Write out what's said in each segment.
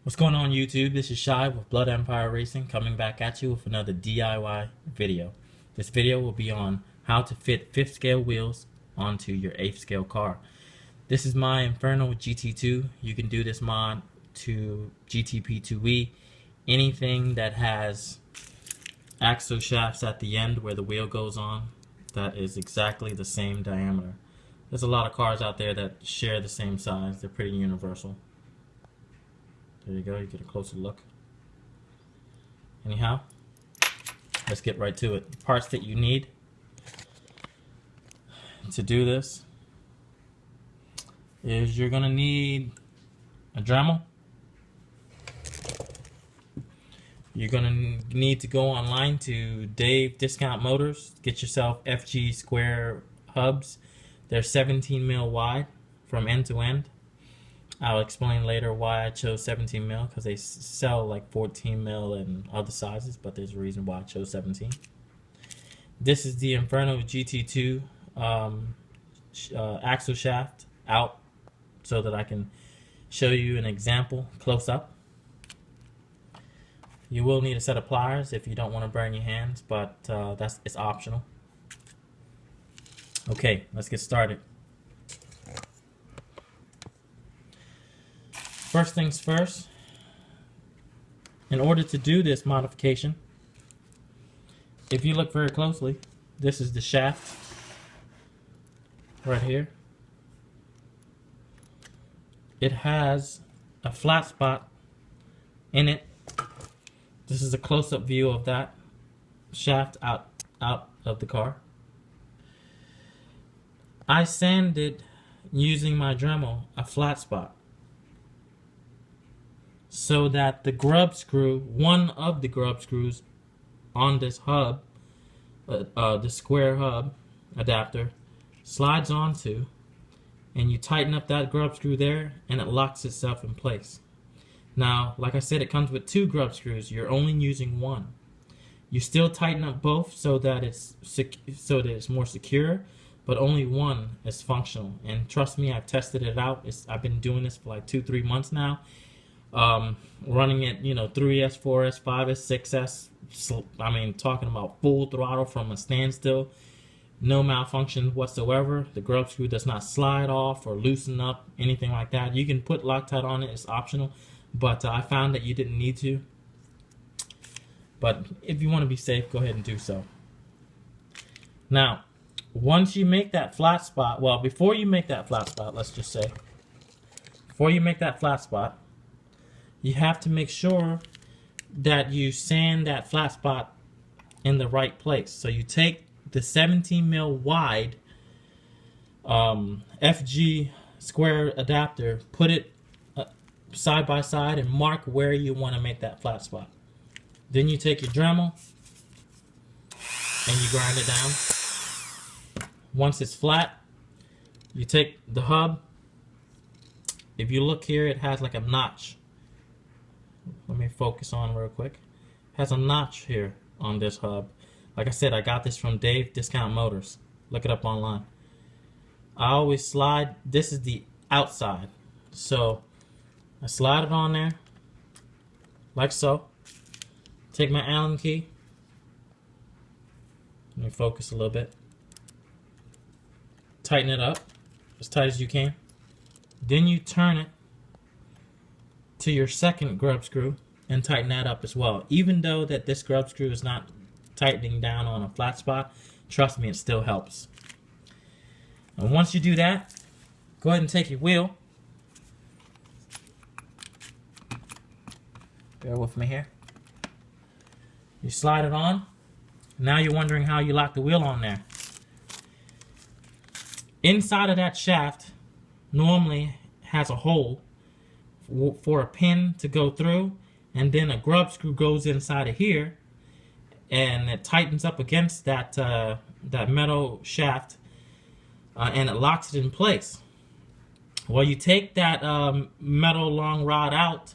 What's going on YouTube? This is Shy with Blood Empire Racing coming back at you with another DIY video. This video will be on how to fit 5th scale wheels onto your 8th scale car. This is my Inferno GT2. You can do this mod to GTP2E. Anything that has axle shafts at the end where the wheel goes on, that is exactly the same diameter. There's a lot of cars out there that share the same size. They're pretty universal. There you go, you get a closer look. Anyhow, let's get right to it. The parts that you need to do this is you're gonna need a Dremel. You're gonna need to go online to Dave Discount Motors, get yourself FG square hubs. They're 17 mil wide from end to end. I'll explain later why I chose 17 mil, because they sell like 14 mil and other sizes, but there's a reason why I chose 17. This is the Inferno GT2 axle shaft out so that I can show you an example close up. You will need a set of pliers if you don't want to burn your hands, but it's optional. Okay, let's get started. First things first, in order to do this modification, if you look very closely, this is the shaft right here. It has a flat spot in it. This is a close-up view of that shaft out of the car. I sanded, using my Dremel, a flat spot, so that the grub screw, one of the grub screws on this hub, the square hub adapter, slides onto, and you tighten up that grub screw there and it locks itself in place. Now, like I said, it comes with 2 grub screws. You're only using 1. You still tighten up both so that it's more secure, but only 1 is functional. And trust me, I've tested it out. I've been doing this for like 2-3 months now. Running it, 3S, 4S, 5S, 6S. I mean, talking about full throttle from a standstill, no malfunction whatsoever. The grub screw does not slide off or loosen up, anything like that. You can put Loctite on it; it's optional, but I found that you didn't need to. But if you want to be safe, go ahead and do so. Now, once you make that flat spot, well, before you make that flat spot, let's just say, before you make that flat spot, you have to make sure that you sand that flat spot in the right place. So you take the 17 mil wide FG square adapter, put it side by side, and mark where you want to make that flat spot. Then you take your Dremel and you grind it down. Once it's flat, you take the hub. If you look here, it has like a notch. Let me focus on real quick. It has a notch here on this hub. Like I said, I got this from Dave Discount Motors. Look it up online. I always slide. This is the outside. So I slide it on there like so. Take my Allen key. Let me focus a little bit. Tighten it up as tight as you can. Then you turn it to your second grub screw and tighten that up as well. Even though that this grub screw is not tightening down on a flat spot, trust me, it still helps. And once you do that, go ahead and take your wheel. Bear with me here. You slide it on. Now you're wondering how you lock the wheel on there. Inside of that shaft normally has a hole for a pin to go through, and then a grub screw goes inside of here and it tightens up against that that metal shaft and it locks it in place. Well, you take that metal long rod out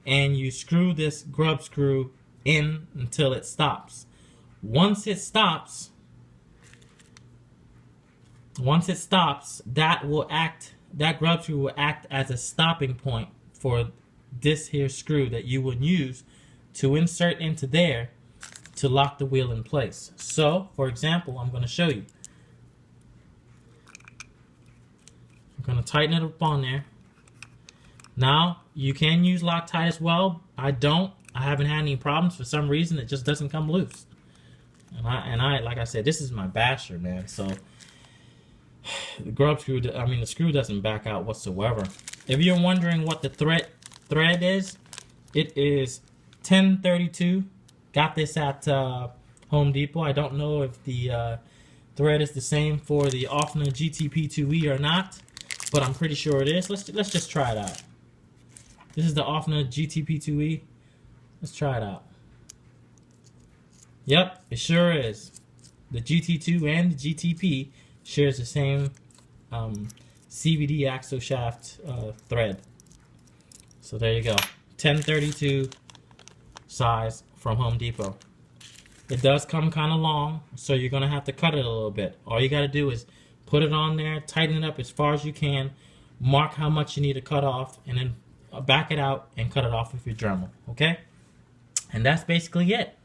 and you screw this grub screw in until it stops. Once it stops, that grub screw will act as a stopping point for this here screw that you would use to insert into there to lock the wheel in place. So, for example, I'm going to show you. I'm going to tighten it up on there. Now, you can use Loctite as well. I don't. I haven't had any problems. For some reason, it just doesn't come loose. And I, like I said, this is my basher, man. So, the grub screw, the screw doesn't back out whatsoever. If you're wondering what the thread is, it is 1032. Got this at Home Depot. I don't know if the thread is the same for the Offner GTP2E or not, but I'm pretty sure it is. Let's just try it out. This is the Offner GTP2E. Let's try it out. Yep, it sure is. The GT2 and the GTP shares the same CVD axle shaft thread. So there you go. 1032 size from Home Depot. It does come kind of long, so you're going to have to cut it a little bit. All you got to do is put it on there, tighten it up as far as you can, mark how much you need to cut off, and then back it out and cut it off with your Dremel. Okay? And that's basically it.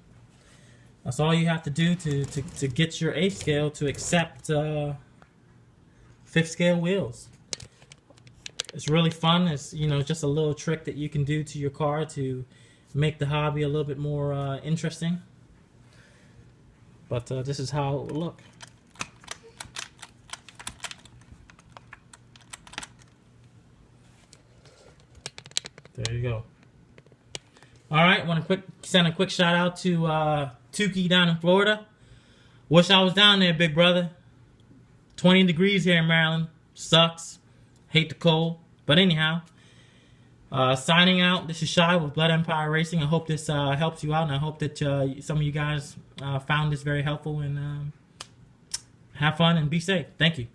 That's all you have to do to get your 8th scale to accept 5th scale wheels. It's really fun. It's, you know, just a little trick that you can do to your car to make the hobby a little bit more interesting. But this is how it will look. There you go. All right, want to send a quick shout out to Tukey down in Florida. Wish I was down there, big brother. 20 degrees here in Maryland. Sucks. Hate the cold. But anyhow, signing out. This is Shy with Blood Empire Racing. I hope this helps you out, and I hope that some of you guys found this very helpful, and have fun and be safe. Thank you.